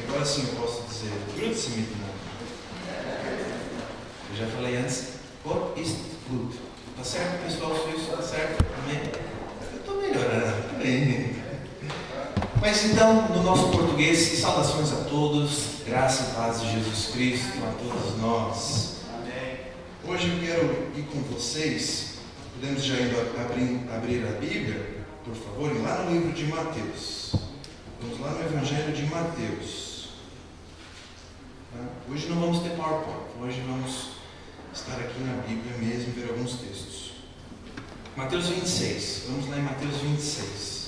Agora sim eu posso dizer, grude-se mit mir. Eu já falei antes, Gott ist gut. Tá certo, pessoal? Isso tá certo? Amém? Eu estou melhorando, amém. Mas então, no nosso português, saudações a todos, graça e paz de Jesus Cristo a todos nós. Amém. Hoje eu quero ir com vocês, podemos já abrir a Bíblia, por favor, lá no livro de Mateus. Vamos lá no Evangelho de Mateus. Hoje não vamos ter PowerPoint, hoje vamos estar aqui na Bíblia mesmo, ver alguns textos. Mateus 26, vamos lá em Mateus 26.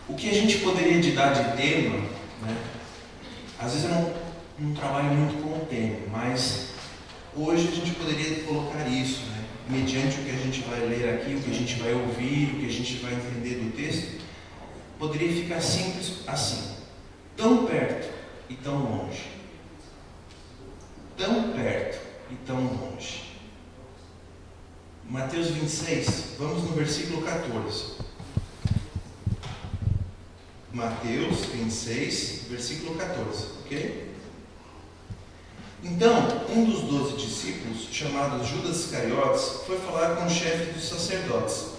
O que a gente poderia dar de tema, né? Às vezes eu não trabalho muito com o tema, mas hoje a gente poderia colocar isso, né? Mediante o que a gente vai ler aqui, o que a gente vai ouvir, o que a gente vai entender do texto, poderia ficar simples assim: tão perto e tão longe. Tão perto e tão longe. Mateus 26, vamos no versículo 14. Mateus 26, versículo 14, ok? Então, um dos 12 discípulos, chamado Judas Iscariotes, foi falar com o chefe dos sacerdotes.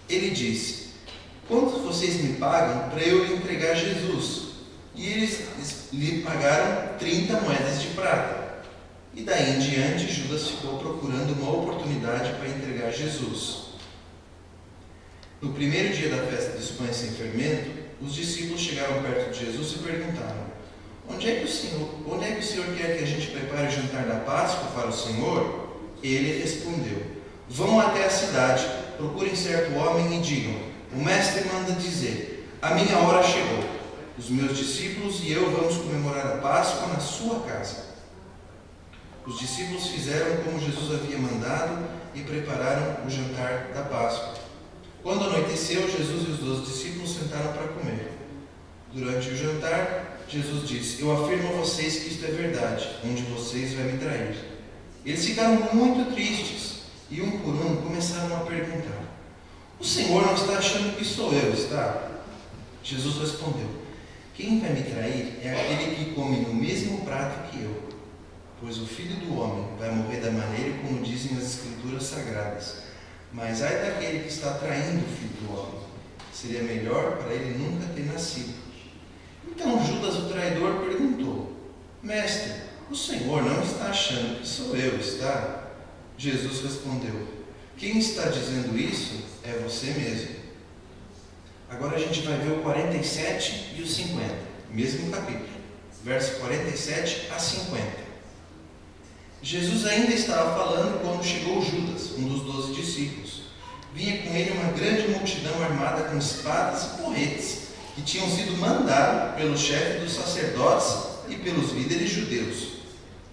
Ele disse: quanto vocês me pagam para eu lhe entregar Jesus? E eles lhe pagaram 30 moedas de prata. E daí em diante, Judas ficou procurando uma oportunidade para entregar Jesus. No primeiro dia da festa dos pães sem fermento, os discípulos chegaram perto de Jesus e perguntaram: onde é que o Senhor quer que a gente prepare o jantar da Páscoa para o Senhor? Ele respondeu: vão até a cidade, procurem certo homem e digam: o mestre manda dizer, a minha hora chegou. Os meus discípulos e eu vamos comemorar a Páscoa na sua casa. Os discípulos fizeram como Jesus havia mandado e prepararam o jantar da Páscoa. Quando anoiteceu, Jesus e os 12 discípulos sentaram para comer. Durante o jantar, Jesus disse: eu afirmo a vocês que isto é verdade, um de vocês vai me trair. Eles ficaram muito tristes e um por um começaram a perguntar: o Senhor não está achando que sou eu, está? Jesus respondeu: quem vai me trair é aquele que come no mesmo prato que eu. Pois o Filho do Homem vai morrer da maneira como dizem as Escrituras Sagradas. Mas ai daquele que está traindo o Filho do Homem. Seria melhor para ele nunca ter nascido. Então Judas, o traidor, perguntou: mestre, o Senhor não está achando que sou eu, está? Jesus respondeu: quem está dizendo isso é você mesmo. Agora a gente vai ver o 47 e o 50, mesmo capítulo, verso 47 a 50. Jesus ainda estava falando quando chegou Judas, um dos 12 discípulos. Vinha com ele uma grande multidão armada com espadas e porretes, que tinham sido mandados pelo chefe dos sacerdotes e pelos líderes judeus.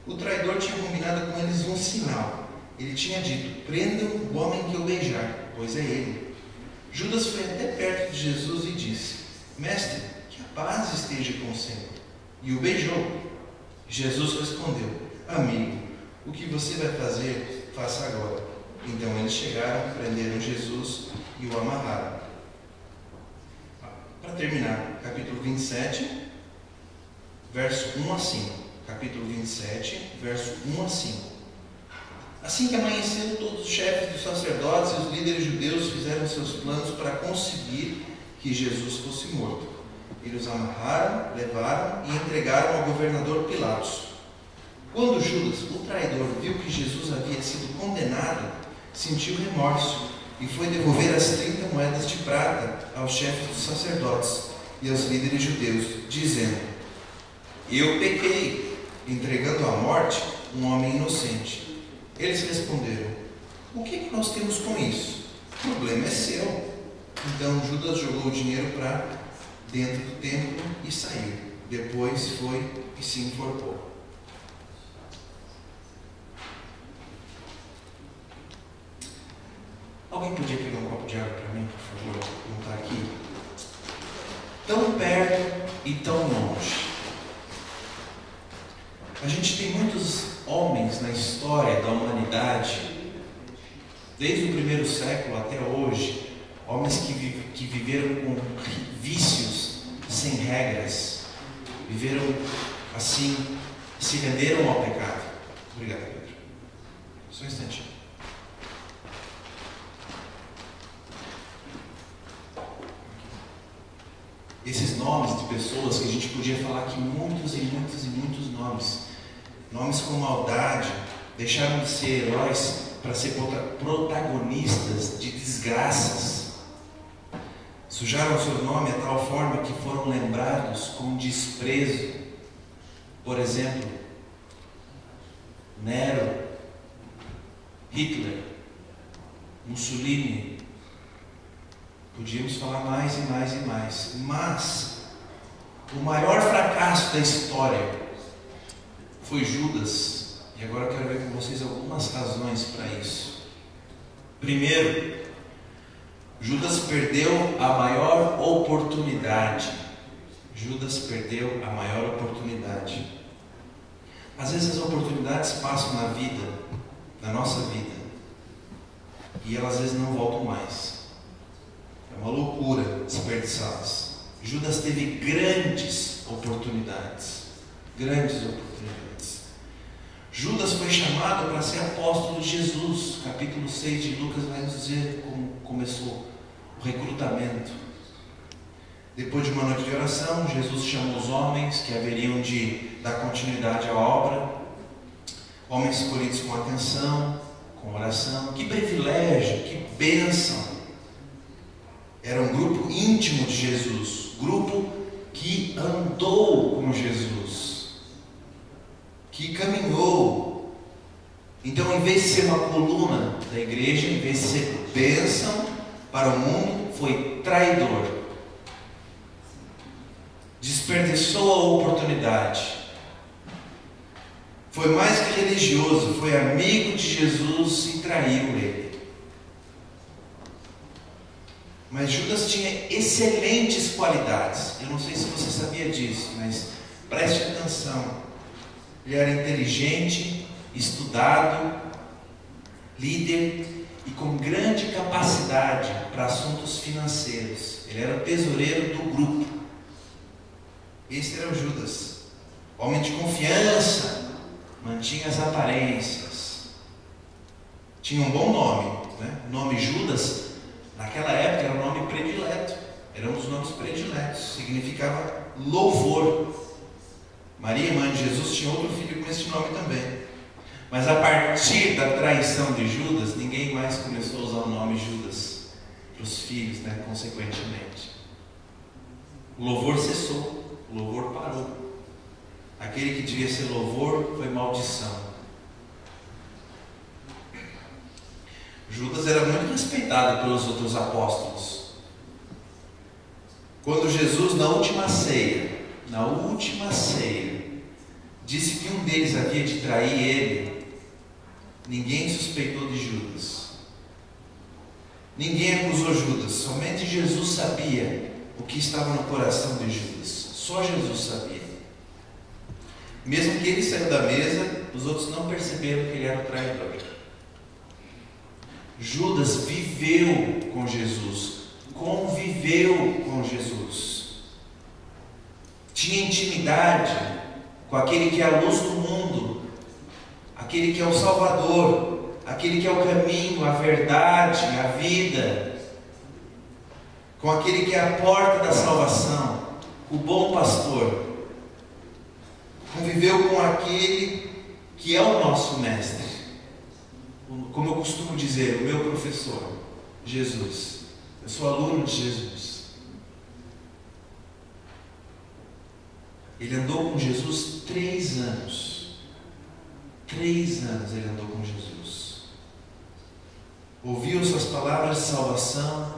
O traidor tinha combinado com eles um sinal. Ele tinha dito: prendam o homem que eu beijar, pois é ele. Judas foi até perto de Jesus e disse: mestre, que a paz esteja com o Senhor. E o beijou. Jesus respondeu: amigo, o que você vai fazer, faça agora. Então eles chegaram, prenderam Jesus e o amarraram. Para terminar, capítulo 27, verso 1 a 5. Capítulo 27, verso 1 a 5. Assim que amanheceu, todos os chefes dos sacerdotes e os líderes judeus fizeram seus planos para conseguir que Jesus fosse morto. Eles os amarraram, levaram e entregaram ao governador Pilatos. Quando Judas, o traidor, viu que Jesus havia sido condenado, sentiu remorso e foi devolver as 30 moedas de prata aos chefes dos sacerdotes e aos líderes judeus, dizendo: eu pequei, entregando à morte um homem inocente. Eles responderam: o que nós temos com isso? O problema é seu. Então Judas jogou o dinheiro para dentro do templo e saiu. Depois foi e se enforcou. Alguém podia pegar um copo de água para mim, por favor? Não está aqui. Tão perto e tão longe. A gente tem muitos homens na história da humanidade, desde o primeiro século até hoje, homens que viveram com vícios sem regras, viveram assim, se renderam ao pecado. Obrigado, Pedro. Só um instantinho. Esses nomes de pessoas que a gente podia falar aqui muitos e muitos e muitos nomes. Nomes com maldade, deixaram de ser heróis para ser protagonistas de desgraças. Sujaram seu nome de tal forma que foram lembrados com desprezo. Por exemplo, Nero, Hitler, Mussolini. Podíamos falar mais e mais e mais. Mas o maior fracasso da história foi Judas. E agora eu quero ver com vocês algumas razões para isso. Primeiro, Judas perdeu a maior oportunidade. Judas perdeu a maior oportunidade. Às vezes as oportunidades passam na vida, na nossa vida, e elas às vezes não voltam mais. É uma loucura desperdiçá-las. Judas teve grandes oportunidades. Grandes oportunidades. Judas foi chamado para ser apóstolo de Jesus. Capítulo 6 de Lucas vai nos dizer como começou o recrutamento. Depois de uma noite de oração, Jesus chamou os homens que haveriam de dar continuidade à obra. Homens escolhidos com atenção, com oração. Que privilégio, que bênção! Era um grupo íntimo de Jesus, grupo que andou com Jesus, que caminhou. Então, em vez de ser uma coluna da igreja, em vez de ser bênção para o mundo, foi traidor. Desperdiçou a oportunidade. Foi mais que religioso, foi amigo de Jesus e traiu ele. Mas Judas tinha excelentes qualidades. Eu não sei se você sabia disso, mas preste atenção. Ele era inteligente, estudado, líder e com grande capacidade para assuntos financeiros. Ele era o tesoureiro do grupo. Esse era o Judas. Homem de confiança, mantinha as aparências. Tinha um bom nome, né? O nome Judas naquela época era um nome predileto, era um dos nomes prediletos, significava louvor. Maria, mãe de Jesus, tinha outro filho com esse nome também. Mas a partir da traição de Judas, ninguém mais começou a usar o nome Judas para os filhos, né? Consequentemente. O louvor cessou, o louvor parou. Aquele que devia ser louvor foi maldição. Judas era muito respeitado pelos outros apóstolos. Quando Jesus, na última ceia, disse que um deles havia de trair ele, ninguém suspeitou de Judas. Ninguém acusou Judas. Somente Jesus sabia o que estava no coração de Judas. Só Jesus sabia. Mesmo que ele saiu da mesa, os outros não perceberam que ele era o traidor. Judas viveu com Jesus, conviveu com Jesus, tinha intimidade com aquele que é a luz do mundo, aquele que é o Salvador, aquele que é o caminho, a verdade, a vida, com aquele que é a porta da salvação, o bom pastor. Conviveu com aquele que é o nosso mestre. Como eu costumo dizer, o meu professor, Jesus. Eu sou aluno de Jesus. Ele andou com Jesus 3 anos. 3 anos ele andou com Jesus. Ouviu suas palavras de salvação,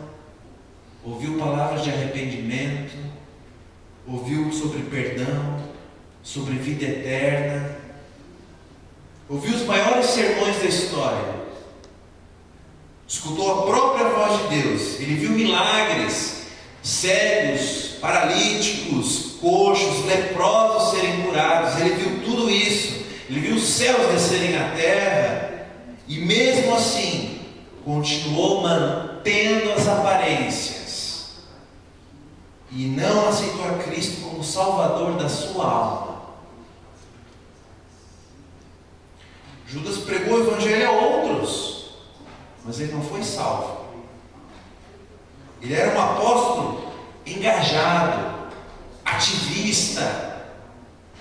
ouviu palavras de arrependimento, ouviu sobre perdão, sobre vida eterna. Ouviu os maiores sermões da história. Escutou a própria voz de Deus. Ele viu milagres, cegos, paralíticos, coxos, leprosos serem curados. Ele viu tudo isso. Ele viu os céus descerem à terra. E mesmo assim, continuou mantendo as aparências. E não aceitou a Cristo salvador da sua alma. Judas pregou o evangelho a outros, mas ele não foi salvo. Ele era um apóstolo engajado, ativista,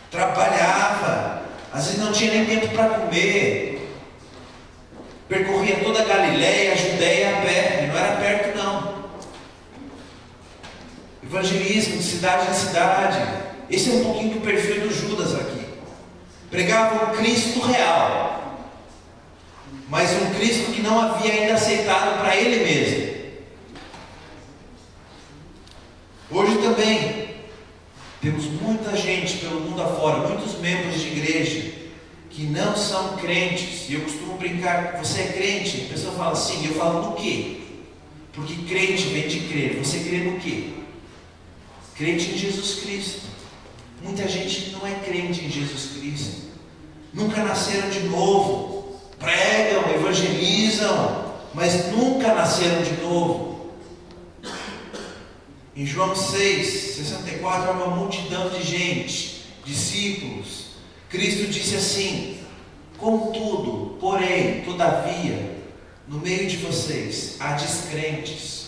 trabalhava, às vezes não tinha nem tempo para comer, percorria toda a Galiléia, a Judéia a pé, e não era perto não. Evangelismo de cidade em cidade. Esse é um pouquinho do perfil do Judas aqui. Pregava um Cristo real, mas um Cristo que não havia ainda aceitado para ele mesmo. Hoje também temos muita gente pelo mundo afora, muitos membros de igreja que não são crentes. E eu costumo brincar: você é crente? A pessoa fala sim. Eu falo: no quê? Porque crente vem de crer. Você crê no quê? Crente em Jesus Cristo. Muita gente não é crente em Jesus Cristo, nunca nasceram de novo, pregam, evangelizam, mas nunca nasceram de novo. Em João 6:64, há uma multidão de gente, discípulos. Cristo disse assim: contudo, porém, todavia, no meio de vocês há descrentes.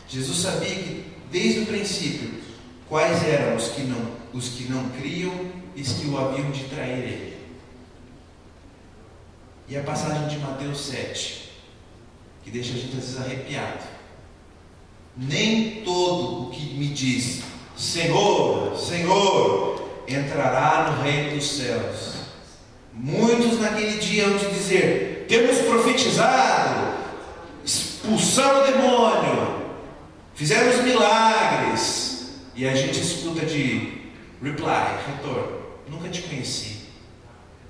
Jesus sabia que desde o princípio quais eram os que não criam e os que o haviam de trair ele. E a passagem de Mateus 7, que deixa a gente às vezes arrepiado: nem todo o que me diz Senhor, Senhor, entrará no reino dos céus. Muitos naquele dia hão de dizer: temos profetizado, expulsamos o demônio, fizemos milagres. E a gente escuta de retorno: nunca te conheci,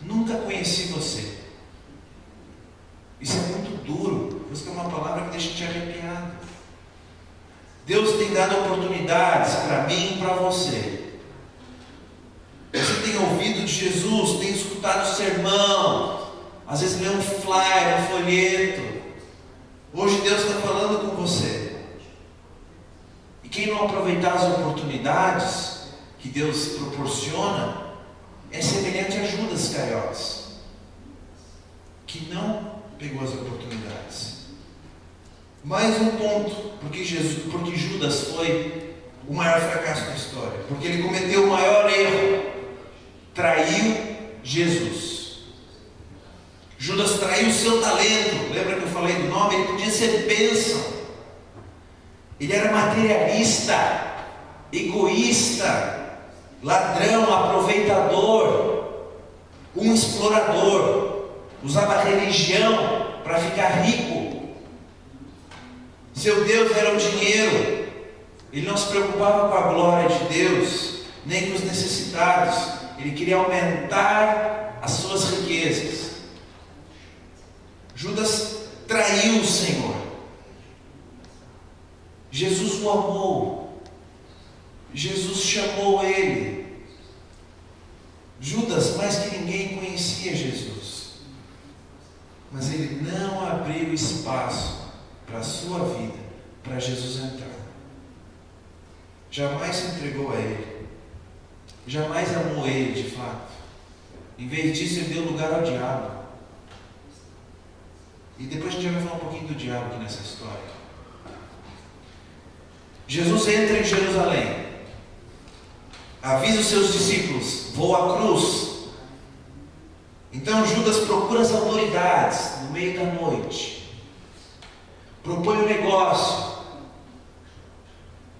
nunca conheci você. Isso é muito duro. Isso é uma palavra que deixa te arrepiado. Deus tem dado oportunidades para mim e para você. Você tem ouvido de Jesus, tem escutado o sermão, às vezes lê um flyer, um folheto. Hoje Deus está falando com você. E quem não aproveitar as oportunidades que Deus proporciona é semelhante a Judas Iscariotes, que não pegou as oportunidades. Mais um ponto, porque Judas foi o maior fracasso da história, porque ele cometeu o maior erro: traiu Jesus. Judas traiu o seu talento. Lembra que eu falei do nome? Ele podia ser bênção. Ele era materialista, egoísta, ladrão, aproveitador, um explorador. Usava a religião para ficar rico. Seu Deus era o dinheiro. Ele não se preocupava com a glória de Deus, nem com os necessitados. Ele queria aumentar as suas riquezas. Judas traiu o Senhor. Jesus o amou. Jesus chamou ele. Judas, mais que ninguém, conhecia Jesus. Mas ele não abriu espaço para a sua vida, para Jesus entrar. Jamais se entregou a ele. Jamais amou ele de fato. Em vez disso, ele deu lugar ao diabo. E depois a gente vai falar um pouquinho do diabo aqui nessa história. Jesus entra em Jerusalém, avisa os seus discípulos: vou à cruz. Então Judas procura as autoridades no meio da noite, propõe um negócio,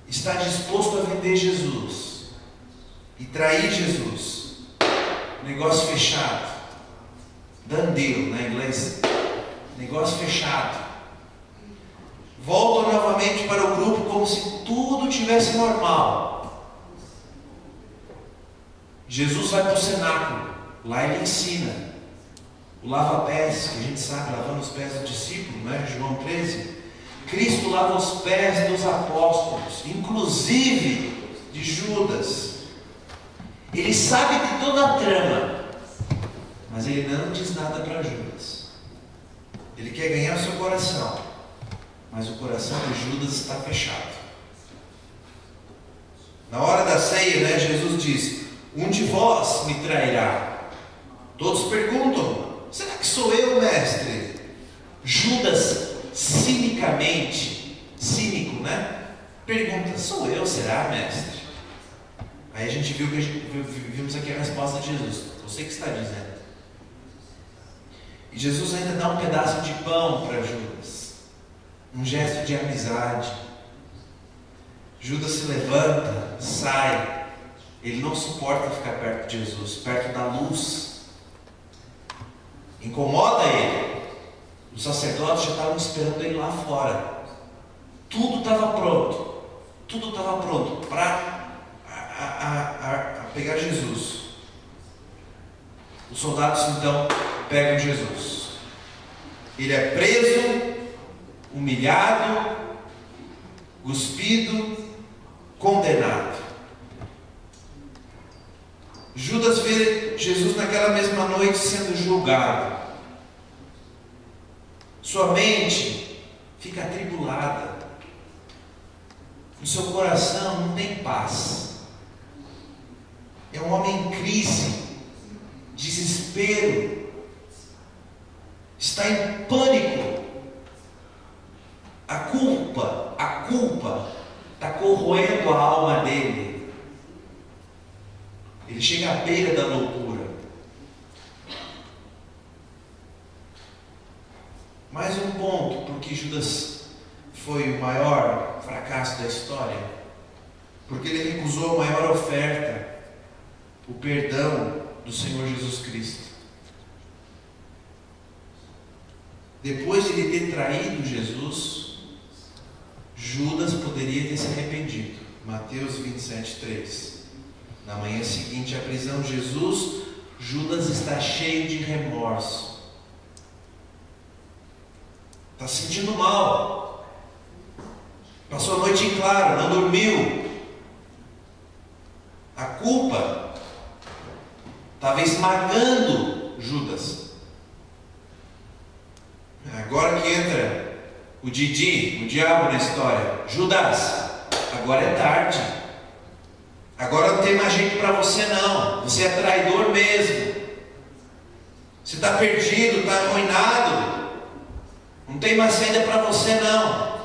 está disposto a vender Jesus e trair Jesus. Negócio fechado, done deal na inglês, negócio fechado. Voltam novamente para o grupo como se tudo tivesse normal. Jesus vai para o cenáculo, lá ele ensina o lava-pés, que a gente sabe, lavando os pés do discípulo, né? João 13. Cristo lava os pés dos apóstolos, inclusive de Judas. Ele sabe de toda a trama, mas ele não diz nada para Judas. Ele quer ganhar o seu coração, mas o coração de Judas está fechado. Na hora da ceia, né, Jesus diz: um de vós me trairá. Todos perguntam: será que sou eu, mestre? Judas, cínico, né? Pergunta: sou eu, será, mestre? Aí a gente vimos aqui a resposta de Jesus: você que está dizendo. E Jesus ainda dá um pedaço de pão para Judas, um gesto de amizade. Judas se levanta, sai. Ele não suporta ficar perto de Jesus, perto da luz. Incomoda ele. Os sacerdotes já estavam esperando ele lá fora. Tudo estava pronto. Tudo estava pronto para pegar Jesus. Os soldados então pegam Jesus. Ele é preso, humilhado, cuspido, condenado. Judas vê Jesus naquela mesma noite sendo julgado. Sua mente fica atribulada. No seu coração não tem paz. É um homem em crise, desespero, está em pânico. A culpa está corroendo a alma dele. Ele chega à beira da loucura. Mais um ponto porque Judas foi o maior fracasso da história, porque ele recusou a maior oferta, o perdão do Senhor Jesus Cristo. Depois de ele ter traído Jesus, Judas poderia ter se arrependido. Mateus 27:3. Na manhã seguinte à prisão de Jesus, Judas está cheio de remorso. Está se sentindo mal. Passou a noite em claro, não dormiu. A culpa estava esmagando Judas. Agora que entra o Didi, o diabo na história. Judas, agora é tarde. Agora não tem mais jeito para você não. Você é traidor mesmo. Você está perdido, está arruinado. Não tem mais saída para você não.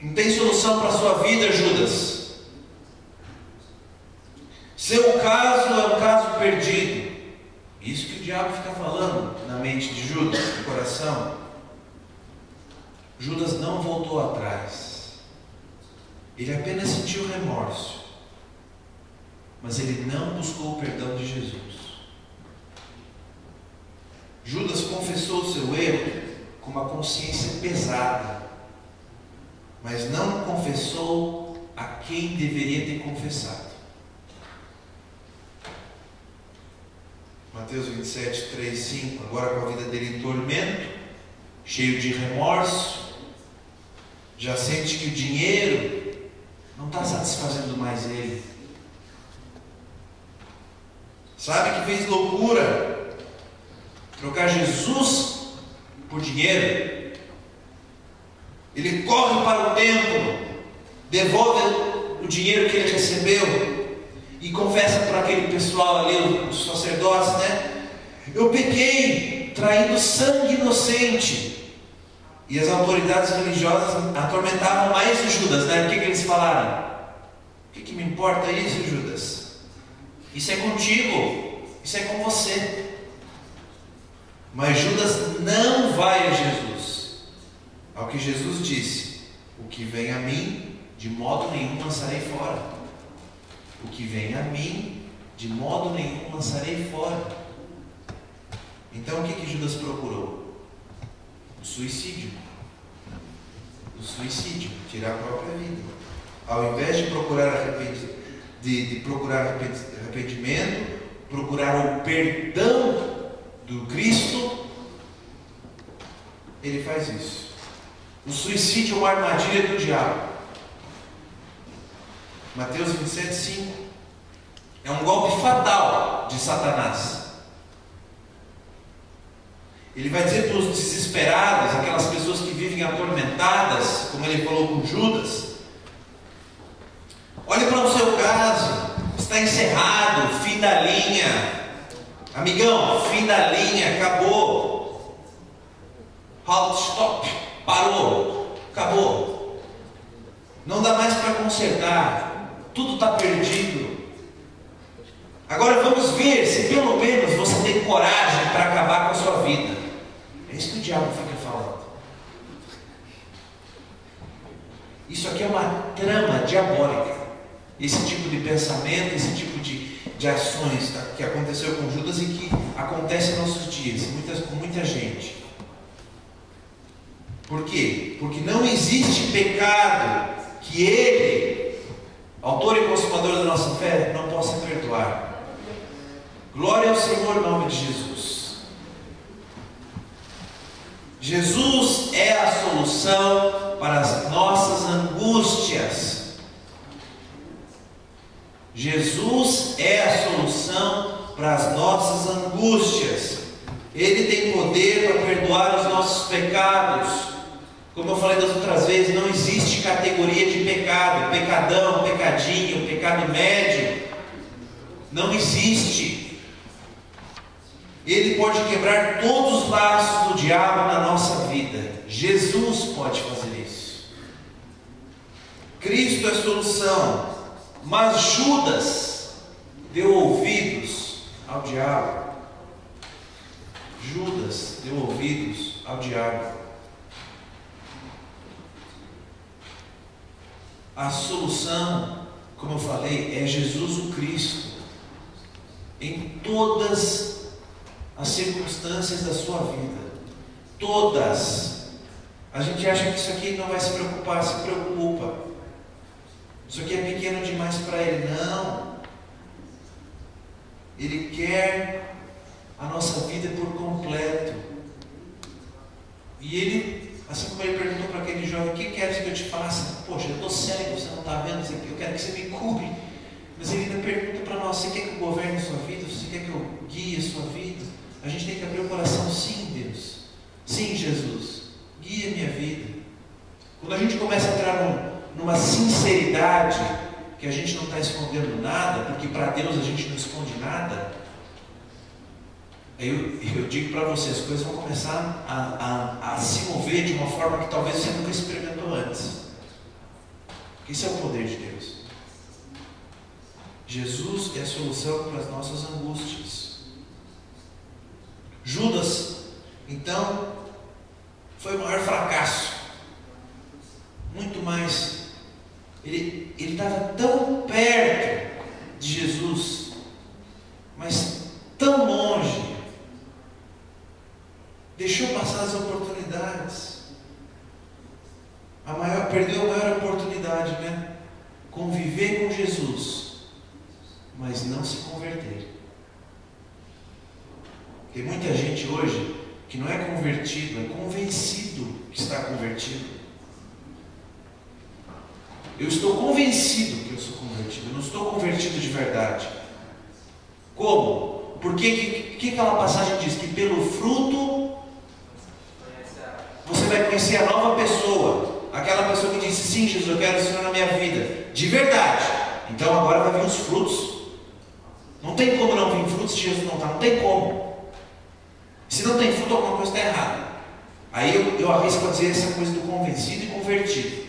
Não tem solução para a sua vida, Judas. Seu caso é um caso perdido. Isso que o diabo fica falando na mente de Judas, no coração. Judas não voltou atrás. Ele apenas sentiu remorso. Mas ele não buscou o perdão de Jesus. Judas confessou o seu erro com uma consciência pesada, mas não confessou a quem deveria ter confessado. Mateus 27, 3, 5. Agora com a vida dele em tormento, cheio de remorso, já sente que o dinheiro não está satisfazendo mais ele. Sabe que fez loucura trocar Jesus por dinheiro. Ele corre para o templo, devolve o dinheiro que ele recebeu e confessa para aquele pessoal ali, os sacerdotes, né? Eu pequei traindo sangue inocente. E as autoridades religiosas atormentavam mais o Judas, né? O que eles falaram? O que me importa isso, Judas? Isso é contigo, isso é com você. Mas Judas não vai a Jesus. Ao que Jesus disse: o que vem a mim, de modo nenhum lançarei fora. O que vem a mim, de modo nenhum lançarei fora. Então o que Judas procurou? O suicídio. O suicídio, tirar a própria vida. Ao invés de procurar arrependimento, procurar o perdão do Cristo, ele faz isso. O suicídio é uma armadilha do diabo. Mateus 27, 5. É um golpe fatal de Satanás. Ele vai dizer para os desesperados, aquelas pessoas que vivem atormentadas, como ele falou com Judas: Olhe para o seu caso, está encerrado, fim da linha. Amigão, fim da linha, acabou. Halt, stop, parou, acabou. Não dá mais para consertar, tudo está perdido. Agora vamos ver se pelo menos você tem coragem para acabar com a sua vida. É isso que o diabo fica falando. Isso aqui é uma trama diabólica. Esse tipo de pensamento, esse tipo de ações que aconteceu com Judas e que acontece em nossos dias, com muita gente. Por quê? Porque não existe pecado que ele, autor e consumador da nossa fé, não possa perdoar. Glória ao Senhor em nome de Jesus. Jesus é a solução para as nossas angústias. Jesus é a solução para as nossas angústias. Ele tem poder para perdoar os nossos pecados. Como eu falei das outras vezes, não existe categoria de pecado, pecadão, pecadinho, pecado médio. Não existe. Ele pode quebrar todos os laços do diabo na nossa vida. Jesus pode fazer isso. Cristo é a solução. Mas Judas deu ouvidos ao diabo. Judas deu ouvidos ao diabo. A solução, como eu falei, é Jesus o Cristo. Em todas as circunstâncias da sua vida. Todas. A gente acha que isso aqui não vai se preocupar, se preocupa. Isso aqui é pequeno demais para Ele. Não. Ele quer a nossa vida por completo. E Ele, assim como Ele perguntou para aquele jovem: o que queres que eu te faça? Poxa, eu estou cego, você não está vendo isso aqui, eu quero que você me cure. Mas Ele ainda pergunta para nós: você quer que eu governe a sua vida? Você quer que eu guie a sua vida? A gente tem que abrir o coração. Sim, Deus. Sim, Jesus. Guia a minha vida. Quando a gente começa a entrar numa sinceridade, que a gente não está escondendo nada, porque para Deus a gente não esconde nada, eu digo para você, as coisas vão começar a se mover de uma forma que talvez você nunca experimentou antes. Esse é o poder de Deus. Jesus é a solução para as nossas angústias. Judas, então, foi o maior fracasso. Muito mais. Ele estava tão perto de Jesus, mas tão longe. Deixou passar as oportunidades. Perdeu a maior oportunidade, né? Conviver com Jesus, mas não se converter. Tem muita gente hoje que não é convertido, é convencido que está convertido. Eu estou convencido que eu sou convertido, eu não estou convertido de verdade. Como? Porque que aquela passagem diz? Que pelo fruto você vai conhecer a nova pessoa. Aquela pessoa que disse: sim, Jesus, eu quero o Senhor na minha vida. De verdade. Então agora vai vir os frutos. Não tem como não vir frutos se Jesus não está. Não tem como. Se não tem fruto, alguma coisa está errada. Aí eu arrisco a dizer essa coisa do convencido e convertido.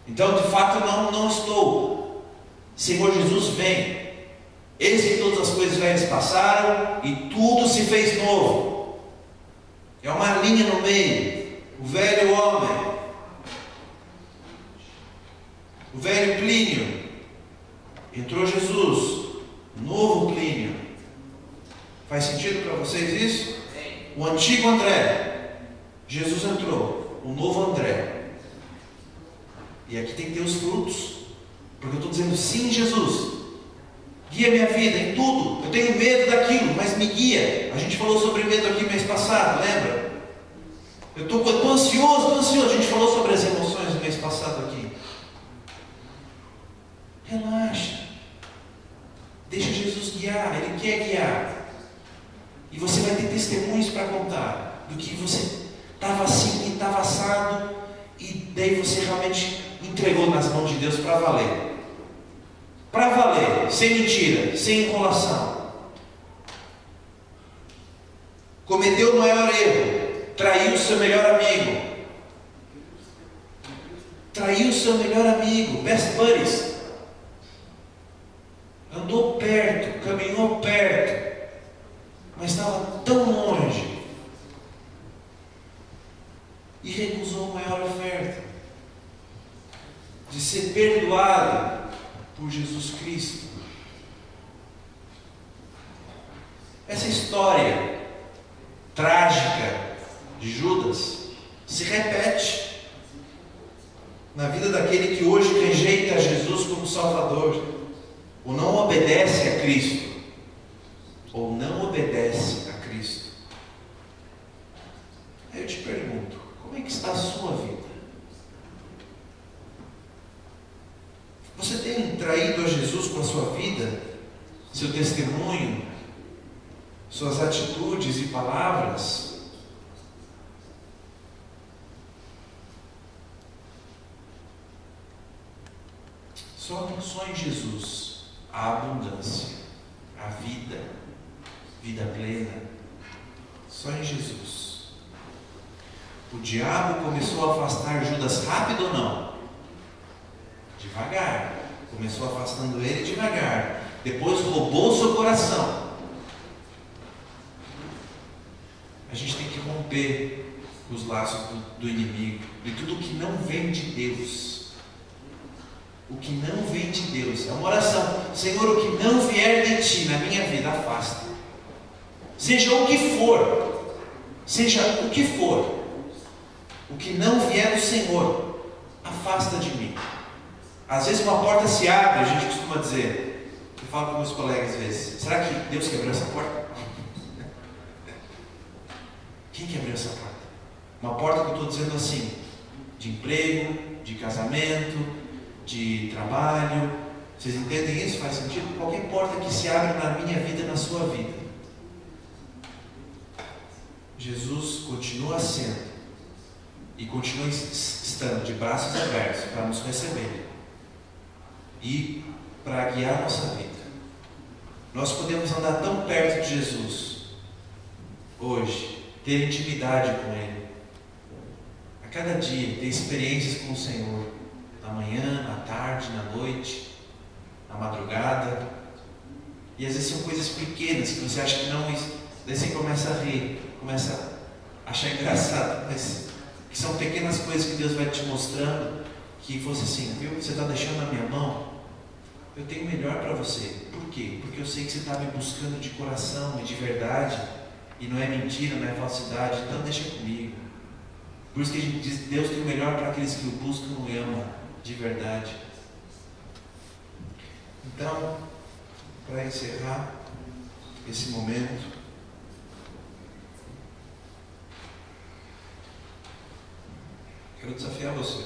Então, de fato, não estou. Senhor Jesus, vem. Eis que todas as coisas velhas passaram e tudo se fez novo. É uma linha no meio. O velho homem, o velho Plínio, entrou Jesus, novo Plínio. Faz sentido para vocês isso? O antigo André, Jesus entrou, o novo André. E aqui tem que ter os frutos, porque eu estou dizendo: sim, Jesus, guia minha vida em tudo. Eu tenho medo daquilo, mas me guia. A gente falou sobre medo aqui mês passado, lembra? Eu estou ansioso. A gente falou sobre as emoções no mês passado aqui. Relaxa, deixa Jesus guiar. Ele quer guiar. E você vai ter testemunhos para contar do que você estava assim e estava assado, e daí você realmente entregou nas mãos de Deus para valer. para valer, sem mentira, sem enrolação. Cometeu o maior erro, traiu o seu melhor amigo. Traiu o seu melhor amigo, best buddies. Andou perto, caminhou perto, mas estava tão longe. E recusou a maior oferta de ser perdoado por Jesus Cristo. Essa história trágica de Judas se repete na vida daquele que hoje rejeita Jesus como Salvador, ou não obedece a Cristo, ou não obedece a Cristo. Aí eu te pergunto, como é que está a sua vida? Você tem traído a Jesus com a sua vida, seu testemunho, suas atitudes e palavras? Só em Jesus a abundância, a vida, vida plena. Só em Jesus. O diabo começou a afastar Judas rápido ou não? Devagar. Começou afastando ele devagar. Depois roubou seu coração. A gente tem que romper os laços do inimigo, de tudo que não vem de Deus. O que não vem de Deus. É uma oração. Senhor, o que não vier de Ti na minha vida, afasta. Seja o que for. Seja o que for. O que não vier do Senhor, afasta de mim. Às vezes uma porta se abre, a gente costuma dizer. Eu falo com meus colegas às vezes. Será que Deus quebrou essa porta? Quem que abriu essa porta? Uma porta que eu estou dizendo assim, de emprego, de casamento, de trabalho. Vocês entendem isso? Faz sentido? Qualquer porta que se abre na minha vida e na sua vida. Jesus continua sendo e continua estando de braços abertos para nos receber e para guiar a nossa vida. Nós podemos andar tão perto de Jesus hoje, ter intimidade com Ele, a cada dia ter experiências com o Senhor, na manhã, na tarde, na noite, na madrugada. E às vezes são coisas pequenas que você acha que não, daí você começa a rir, começa a achar engraçado, mas que são pequenas coisas que Deus vai te mostrando, que fosse assim, viu? Você está deixando na minha mão, eu tenho o melhor para você. Por quê? Porque eu sei que você está me buscando de coração e de verdade, e não é mentira, não é falsidade, então deixa comigo. Por isso que a gente diz, Deus tem o melhor para aqueles que o buscam e amam de verdade. Então, para encerrar esse momento, quero desafiar você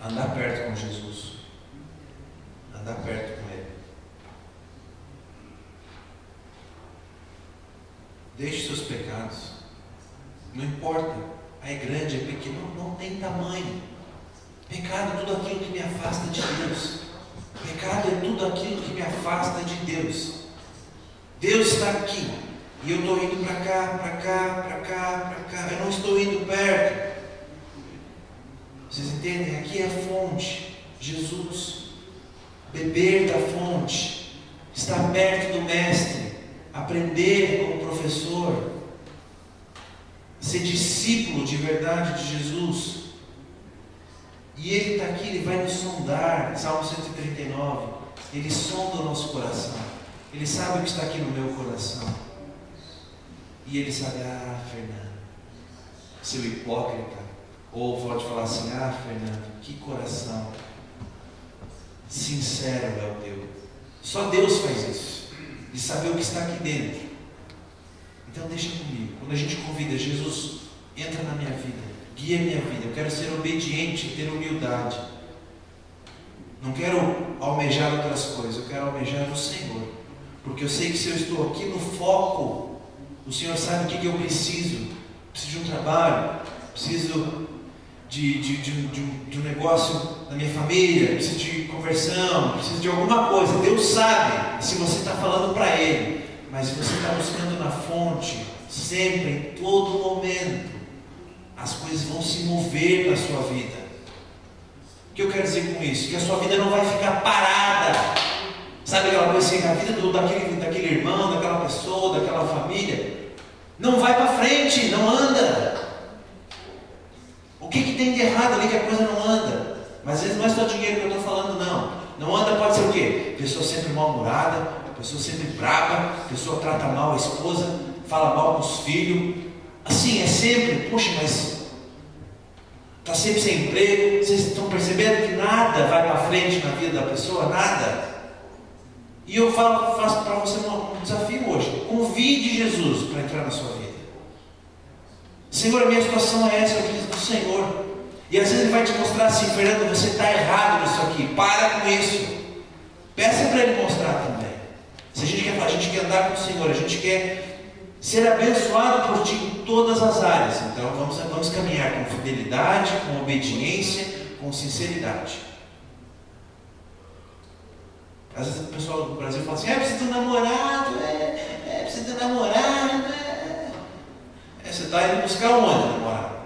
a andar perto com Jesus, andar perto com Ele. Deixe seus pecados, não importa, é grande, é pequeno, não tem tamanho. Pecado é tudo aquilo que me afasta de Deus. Pecado é tudo aquilo que me afasta de Deus. Deus está aqui e eu estou indo para cá, para cá, para cá, para cá. Eu não estou indo perto. Vocês entendem? Aqui é a fonte, Jesus. Beber da fonte, estar perto do Mestre, aprender com o professor, ser discípulo de verdade de Jesus. E Ele está aqui, Ele vai nos sondar. Salmo 139. Ele sonda o nosso coração. Ele sabe o que está aqui no meu coração. E Ele sabe, Fernando, seu hipócrita. Ou pode falar assim, Fernando, que coração sincero é o teu. Só Deus faz isso, de saber o que está aqui dentro. Então deixa comigo. Quando a gente convida Jesus, entra na minha vida, guia a minha vida. Eu quero ser obediente, ter humildade. Não quero almejar outras coisas, eu quero almejar o Senhor. Porque eu sei que se eu estou aqui no foco, o Senhor sabe o que eu preciso. Preciso de um trabalho, preciso de um negócio da minha família, preciso de conversão, preciso de alguma coisa. Deus sabe se você está falando para Ele, mas se você está buscando na fonte, sempre, em todo momento, as coisas vão se mover na sua vida. O que eu quero dizer com isso? Que a sua vida não vai ficar parada. Sabe aquela coisa assim, a vida daquele irmão, daquela pessoa, daquela família, não vai para frente, não anda. O que tem de errado ali que a coisa não anda? Mas às vezes não é só dinheiro que eu estou falando, não. Não anda pode ser o quê? Pessoa sempre mal-humorada, pessoa sempre brava, pessoa trata mal a esposa, fala mal com os filhos. Assim, é sempre, poxa, mas está sempre sem emprego. Vocês estão percebendo que nada vai para frente na vida da pessoa? Nada. E eu faço para você um desafio hoje. Convide Jesus para entrar na sua vida. Senhor, a minha situação é essa, eu preciso do Senhor. E às vezes Ele vai te mostrar assim: Fernando, você está errado nisso aqui, para com isso. Peça para Ele mostrar também. Se a gente quer andar com o Senhor, a gente quer ser abençoado por Ti em todas as áreas. Então vamos caminhar com fidelidade, com obediência, com sinceridade. Às vezes o pessoal do Brasil fala assim: precisa de um namorado, precisa de um namorado. Você está indo buscar onde, namorado?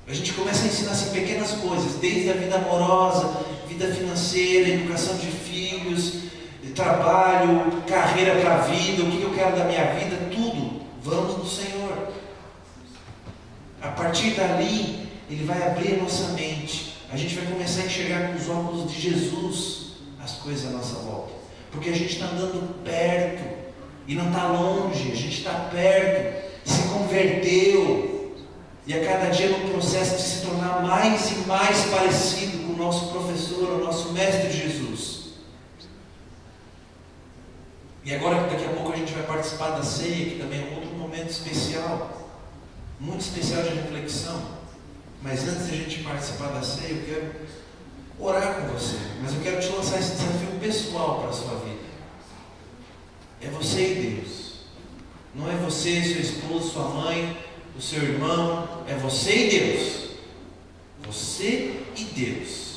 A gente começa a ensinar assim pequenas coisas, desde a vida amorosa, vida financeira, educação de filhos, trabalho, carreira para a vida, o que eu quero da minha vida, tudo. Vamos no Senhor. A partir dali, Ele vai abrir a nossa mente. A gente vai começar a enxergar com os óculos de Jesus as coisas à nossa volta. Porque a gente está andando perto e não está longe, a gente está perto, se converteu. E a cada dia no processo de se tornar mais e mais parecido com o nosso professor, o nosso mestre Jesus. E agora, daqui a pouco, a gente vai participar da ceia, que também é um outro momento especial, muito especial de reflexão. Mas antes de a gente participar da ceia, eu quero orar com você. Mas eu quero te lançar esse desafio pessoal para a sua vida. É você e Deus. Não é você, seu esposo, sua mãe, o seu irmão. É você e Deus. Você e Deus.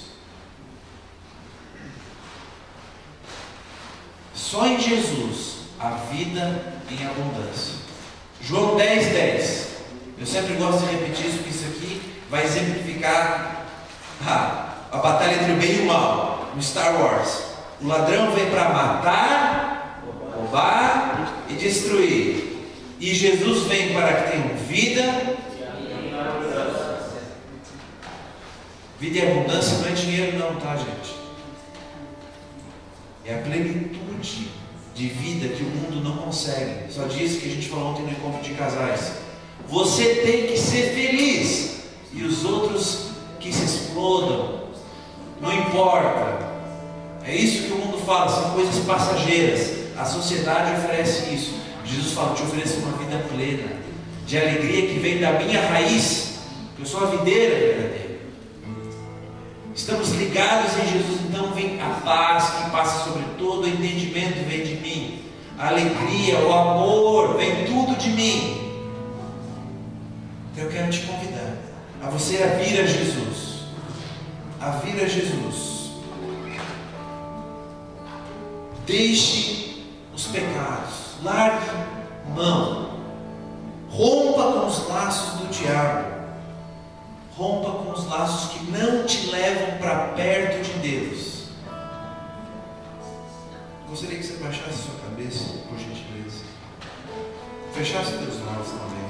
Só em Jesus a vida em abundância. João 10:10. Eu sempre gosto de repetir isso, porque isso aqui vai exemplificar a batalha entre o bem e o mal no Star Wars. O ladrão vem para matar, roubar e destruir. E Jesus vem para que tenham vida. Vida e abundância não é dinheiro não, tá, gente? É a plenitude de vida que o mundo não consegue. Só disse que a gente falou ontem no encontro de casais. Você tem que ser feliz. E os outros que se explodam. Não importa. É isso que o mundo fala, são coisas passageiras. A sociedade oferece isso. Jesus fala: te ofereço uma vida plena, de alegria que vem da minha raiz, que eu sou a videira verdadeira. Estamos ligados em Jesus, então vem a paz que passa sobre todo o entendimento, vem de mim. A alegria, o amor, vem tudo de mim. Então eu quero te convidar a você a vir a Jesus. A vir a Jesus. Deixe os pecados, largue mão, rompa com os laços do diabo, rompa com os laços que não te levam para perto de Deus. Gostaria que você baixasse sua cabeça, por gentileza, fechasse teus olhos também.